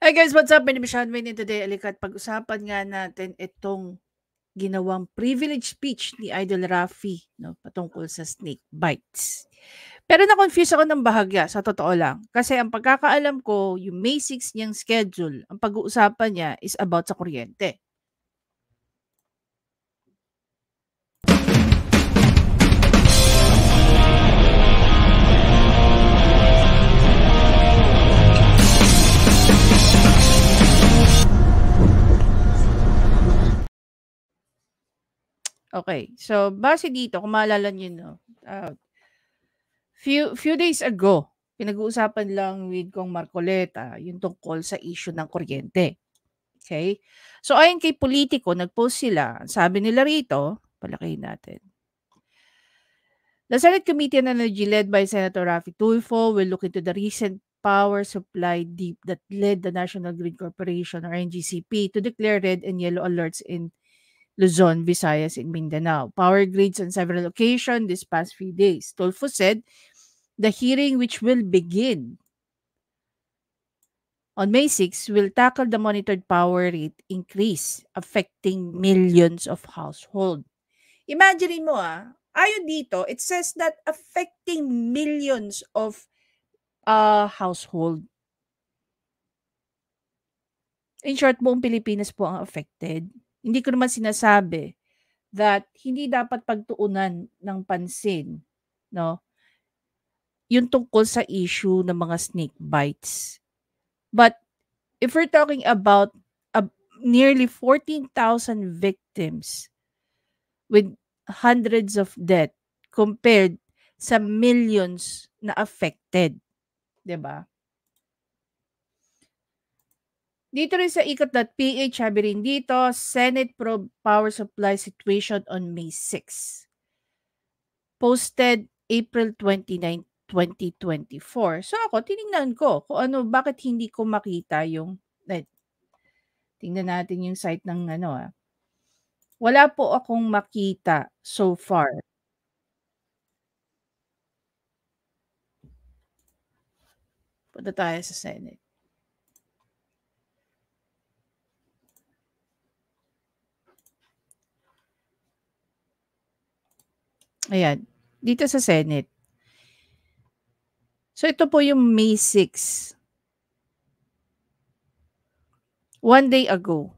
Hi guys, what's up? My name is Sean Wayne and today alikat pag-usapan nga natin itong ginawang privilege speech ni Idol Rafi patungkol sa snake bites. Pero na-confuse ako ng bahagya, sa totoo lang. Kasi ang pagkakaalam ko, yung May 6 niyang schedule, ang pag-uusapan niya is about sa kuryente. Okay, so base dito, kung maalala niyo, few days ago, pinag-uusapan lang with Kong Marcoleta yung tungkol sa issue ng kuryente. Okay? So ayon kay Politico, nag-post sila, sabi nila rito, palakihin natin. The Senate Committee on Energy led by Senator Raffy Tulfo will look into the recent power supply dip that led the National Grid Corporation or NGCP to declare red and yellow alerts in Luzon, Visayas, and Mindanao. Power grids on several occasions this past few days. Tulfo said the hearing, which will begin on May 6, will tackle the monitored power rate increase affecting millions of households. Imagine mo ayon dito, it says that affecting millions of household. In short, buong Pilipinas po ang affected. Hindi ko naman sinasabi that hindi dapat pagtuunan ng pansin, no? Yung tungkol sa issue ng mga snake bites. But if we're talking about nearly 14,000 victims with hundreds of death compared sa millions na affected, 'di ba? Dito rin sa ikot.ph, sabi rin dito, Senate probe power supply situation on May 6. Posted April 29, 2024. So ako, tiningnan ko kung ano, bakit hindi ko makita yung, tingnan natin yung site ng wala po akong makita so far. Punta tayo sa Senate. Ayan, dito sa Senate. So ito po yung May 6. 1 day ago.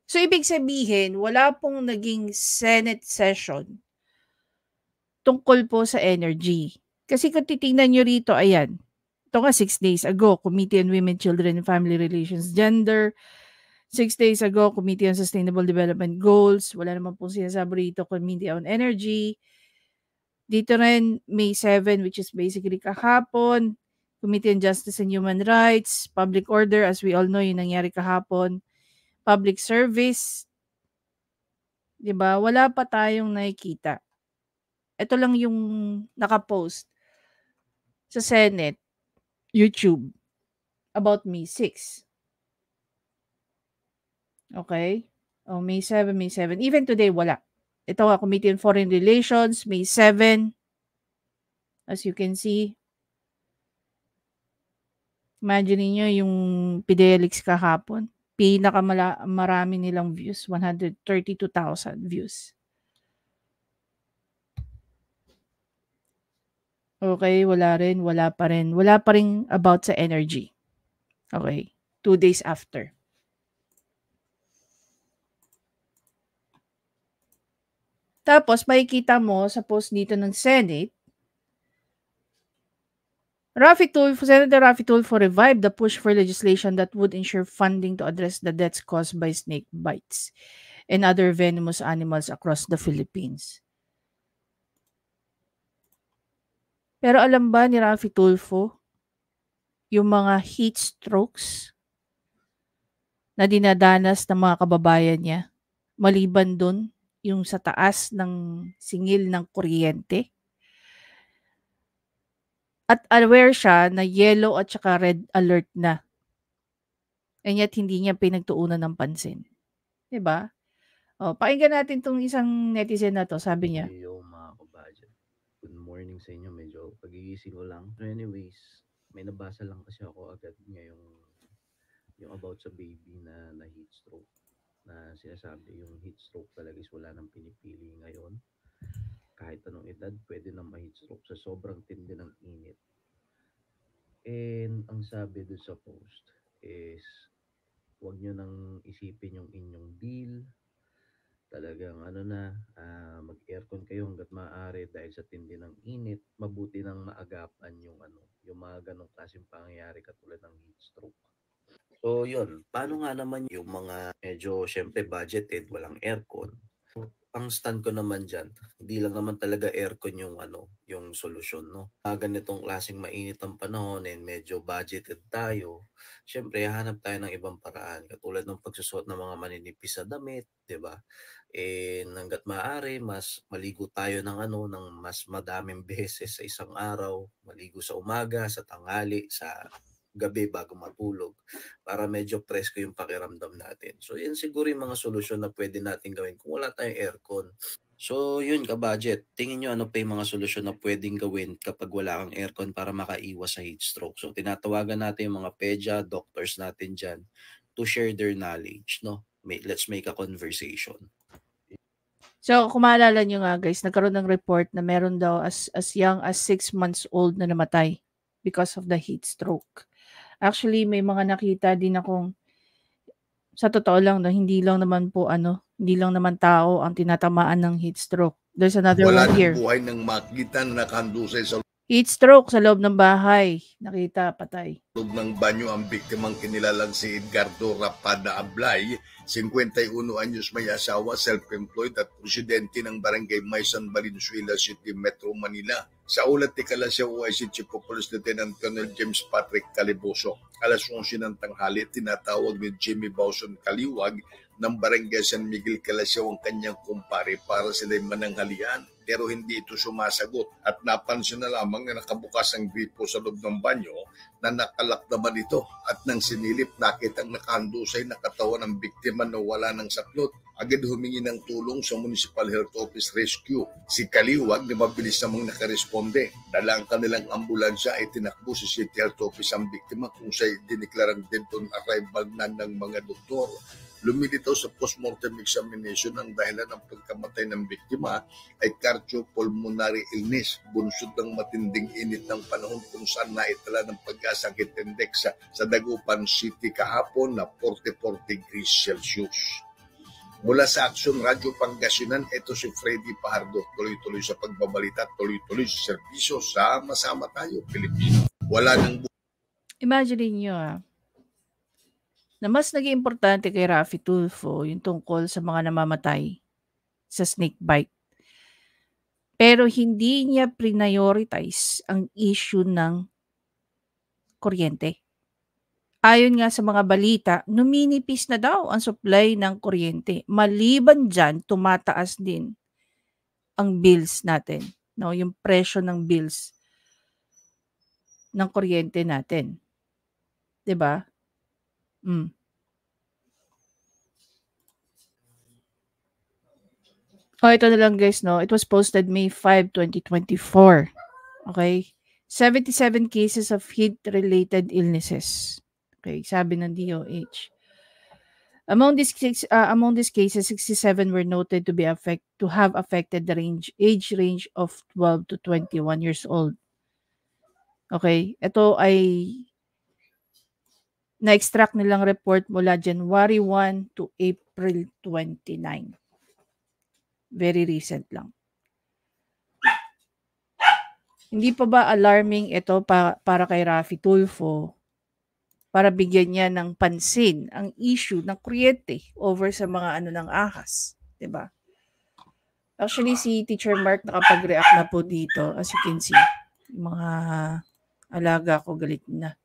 So ibig sabihin, wala pong naging Senate session tungkol po sa energy. Kasi kung titingnan nyo rito, ayan, ito nga 6 days ago, Committee on Women, Children, and Family Relations, Gender. 6 days ago, Committee on Sustainable Development Goals. Wala naman po sinasabi rito, Committee on Energy. Dito rin, May 7, which is basically kahapon, Committee on Justice and Human Rights, Public Order, as we all know, yung nangyari kahapon, Public Service, 'di ba? Wala pa tayong nakikita. Ito lang yung naka-post sa Senate, YouTube, about May 6. Okay? Oh, May 7, May 7. Even today, wala. Ito nga, Committee on Foreign Relations, May 7. As you can see, imagine niyo yung Fidelix kahapon. Marami nilang views, 132,000 views. Okay, wala rin, wala pa rin. Wala pa rin about sa energy. Okay, 2 days after. Tapos makikita mo sa post dito ng Senate, Senator Raffy Tulfo revived the push for legislation that would ensure funding to address the deaths caused by snake bites and other venomous animals across the Philippines. Pero alam ba ni Raffy Tulfo yung mga heat strokes na dinadanas ng mga kababayan niya maliban dun yung sa taas ng singil ng kuryente? At aware siya na yellow at saka red alert na. And yet, hindi niya pinagtuunan ng pansin. 'Di ba? Oh, pakinggan natin 'tong isang netizen na 'to, sabi niya. Yo mga kabadyan. Good morning sa inyo. Medyo pagigising ko lang. Anyways, may nabasa lang kasi ako agad ngayong yung about sa baby na heat stroke, na sinasabi yung heat stroke talaga is wala nang pinipili ngayon. Kahit anong edad, pwede nang ma-heat stroke sa sobrang tindi ng init. And ang sabi doon sa post is, huwag nyo nang isipin yung inyong bill. Talagang mag-aircon kayo hangga't maaari dahil sa tindi ng init. Mabuti nang maagapan yung mga ganong klaseng pangyayari katulad ng heat stroke. So yun, paano nga naman yung mga medyo syempre budgeted, walang aircon? Ang stand ko naman diyan, hindi lang naman talaga aircon yung solusyon, no? Ganitong klaseng mainit ang panahon and medyo budgeted tayo, syempre hahanap tayo ng ibang paraan katulad ng pagsusuot ng mga maninipis na damit, 'di ba? Hangga't maaari mas maligo tayo ng mas madaming beses sa isang araw, maligo sa umaga, sa tanghali, sa gabi bago matulog para medyo presko yung pakiramdam natin. So, yan siguro yung mga solusyon na pwede natin gawin kung wala tayong aircon. So, yun ka-budget. Tingin nyo ano pa yung mga solusyon na pwedeng gawin kapag wala kang aircon para makaiwas sa heat stroke. So, tinatawagan natin yung mga pedya, doctors natin dyan to share their knowledge, no? Let's make a conversation. So, kung maalala nyo nga guys, nagkaroon ng report na meron daw as young as 6 months old na namatay because of the heat stroke. Actually, may mga nakita din akong, sa totoo lang, no, hindi lang naman tao ang tinatamaan ng heat stroke. There's another one here. Wala ng buhay ng makita na nakandusay sa Heat stroke sa loob ng bahay. Nakita, patay. loob ng banyo ang biktimang kinilalang si Edgardo Rapada Ablay, 51 anyos, may asawa, self-employed at presidente ng Barangay Maysan, Valenzuela City, Metro Manila. Sa ulat ni Kalasya OIC Chief of Police Lieutenant Colonel James Patrick Caliboso, alas 11 ng tanghali, tinatawag ni Jimmy Bauson Kaliwag ng Barangay San Miguel Kalasyaw ang kanyang kumpare para sila'y mananghalian, pero hindi ito sumasagot at napansin na lamang na nakabukas ang gripo sa loob ng banyo na nakalak naman ito at nang sinilip nakitang nakahandusay na katawan ng biktima na wala ng saklot. Agad humingi ng tulong sa Municipal Health Office Rescue. Si Kaliwag na mabilis namang nakaresponde. Dala ang kanilang ambulansya ay tinakbo sa City Health Office ang biktima kung siya'y diniklarang dead on arrival na ng mga doktor. Lumilitaw sa postmortem examination ang dahilan ng pagkamatay ng biktima ay cardiopulmonary illness, bunsod ng matinding init ng panahon kung saan naitala ng Pag-asa Heat Index sa Dagupan City kahapon na 44 degrees Celsius. Mula sa Action Radio Pangasinan, ito si Freddy Pahardo. Tuloy-tuloy sa pagbabalita, tuloy-tuloy sa serbisyo, sama-sama tayo, Pilipino. Wala nang Imagine niyo na mas naging importante kay Raffy Tulfo yung tungkol sa mga namamatay sa snake bite. Pero hindi niya prioritize ang issue ng kuryente. Ayon nga sa mga balita, numinipis na daw ang supply ng kuryente. Maliban dyan, tumataas din ang bills natin. No? Yung presyo ng bills ng kuryente natin. 'Di ba? Ito na lang guys, no? It was posted May 5, 2024. Okay? 77 cases of heat-related illnesses. Okay, sabi ng DOH. Among these cases, 67 were noted to have affected the age range of 12 to 21 years old. Okay, ito ay na-extract nilang report mula January 1 to April 29. Very recent lang. Hindi pa ba alarming ito para kay Raffy Tulfo para bigyan niya ng pansin ang issue ng kuryente over sa mga ng ahas, 'di ba? Actually, si Teacher Mark nakapag-react na po dito. As you can see, yung mga alaga ko galit na.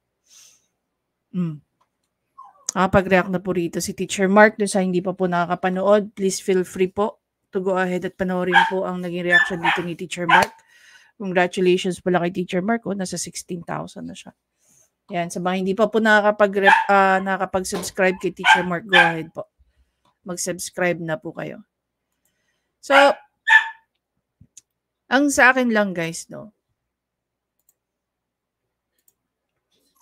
Nakapag-react na po rito si Teacher Mark. Dun sa hindi pa po nakakapanood, please feel free po to go ahead at panoorin po ang naging reaction dito ni Teacher Mark. Congratulations pala kay Teacher Mark. Nasa 16,000 na siya. Yan, sa mga hindi pa po nakakapag-subscribe kay Teacher Mark, go ahead po. Mag-subscribe na po kayo. So, ang sa akin lang guys, no,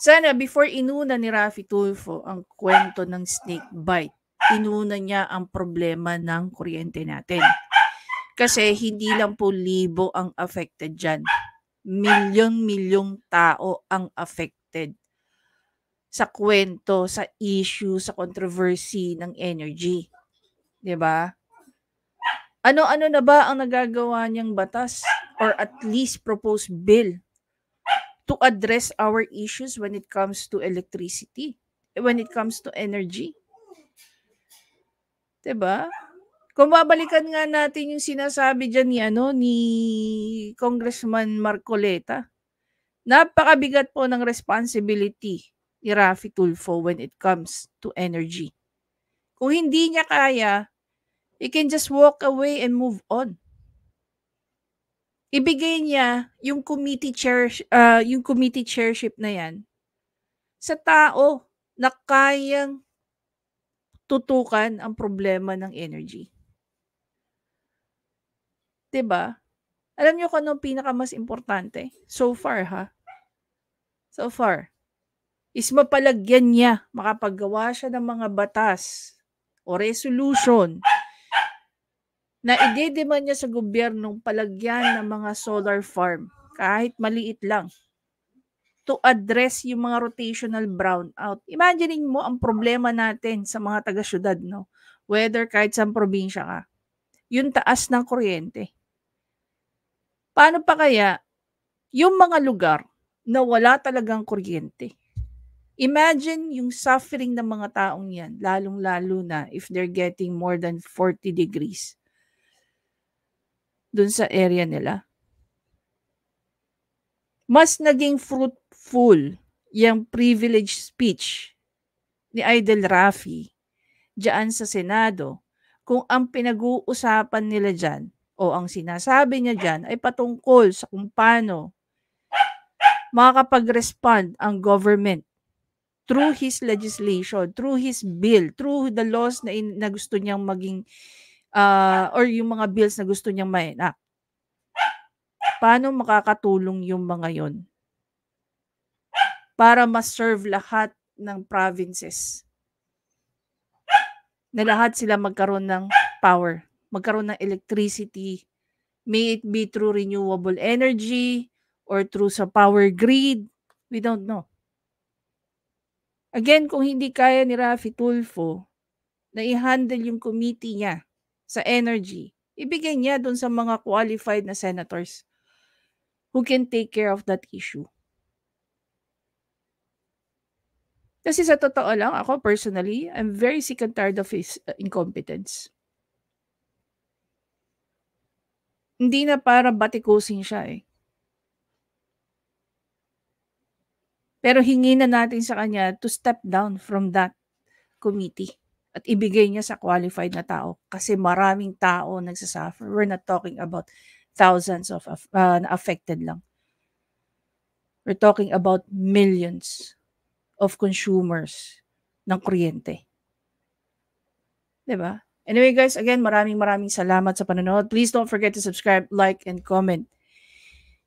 Sana before inuna ni Raffy Tulfo ang kwento ng snake bite, inuna niya ang problema ng kuryente natin. Kasi hindi lang po libo ang affected dyan. Milyon-milyong tao ang affected sa kwento, sa issue, sa controversy ng energy. 'Di ba? Ano-ano na ba ang nagagawa niyang batas or at least proposed bill to address our issues when it comes to electricity, when it comes to energy? 'Di ba? Kung babalikan nga natin yung sinasabi diyan ni Congressman Marcoleta, napakabigat po ng responsibility ni Raffy Tulfo when it comes to energy. Kung hindi niya kaya, he can just walk away and move on. Ibigay niya yung committee chairship na yan sa tao na kayang tutukan ang problema ng energy. 'Di ba? Alam niyo kung anong pinakamas importante? So far is mapalagyan niya, makapaggawa siya ng mga batas o resolution na ide-demand niya sa gobyernong palagyan ng mga solar farm, kahit maliit lang, to address yung mga rotational brownout. Imaginein mo ang problema natin sa mga taga-syudad, no? Whether kahit sa probinsya ka, yung taas ng kuryente. Paano pa kaya yung mga lugar na wala talagang kuryente? Imagine yung suffering ng mga taong yan, lalong-lalo na if they're getting more than 40 degrees dun sa area nila. Mas naging fruitful yung privilege speech ni Idol Raffy diyan sa Senado kung ang pinag-uusapan nila diyan o ang sinasabi niya diyan ay patungkol sa kung paano makakapag-respond ang government through his legislation, through his bill, through the laws na gusto niyang maging or yung mga bills na gusto niyang ma-enact. Paano makakatulong yung mga yon para ma-serve lahat ng provinces? Na lahat sila magkaroon ng power, magkaroon ng electricity, may it be through renewable energy or through sa power grid, we don't know. Again, kung hindi kaya ni Raffy Tulfo na i-handle yung committee niya sa energy, ibigay niya dun sa mga qualified na senators who can take care of that issue. Kasi sa totoo lang, ako personally, I'm very sick and tired of his incompetence. Hindi na para batikusin siya eh. Pero hingi na natin sa kanya to step down from that committee at ibigay niya sa qualified na tao kasi maraming tao nagsasuffer. We're not talking about thousands of affected lang. We're talking about millions of consumers ng kuryente. Diba? Anyway guys, again, maraming salamat sa panonood. Please don't forget to subscribe, like, and comment.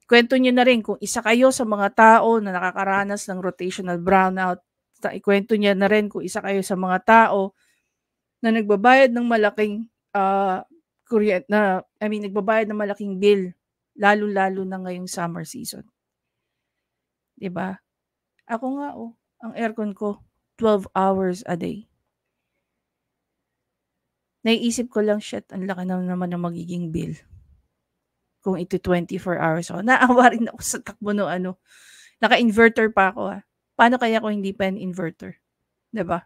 Kwento nyo na rin kung isa kayo sa mga tao na nakakaranas ng rotational brownout. Ikwento nyo na rin kung isa kayo sa mga tao na nagbabayad ng malaking nagbabayad ng malaking bill, lalo-lalo na ngayong summer season. 'Di ba? Ako nga ang aircon ko 12 hours a day. Naiisip ko lang, shit, ang laki naman ng magiging bill. Kung ito 24 hours ako. Naawa rin ako sa takbo no naka-inverter pa ako. Paano kaya kung hindi pa yung inverter? 'Di ba?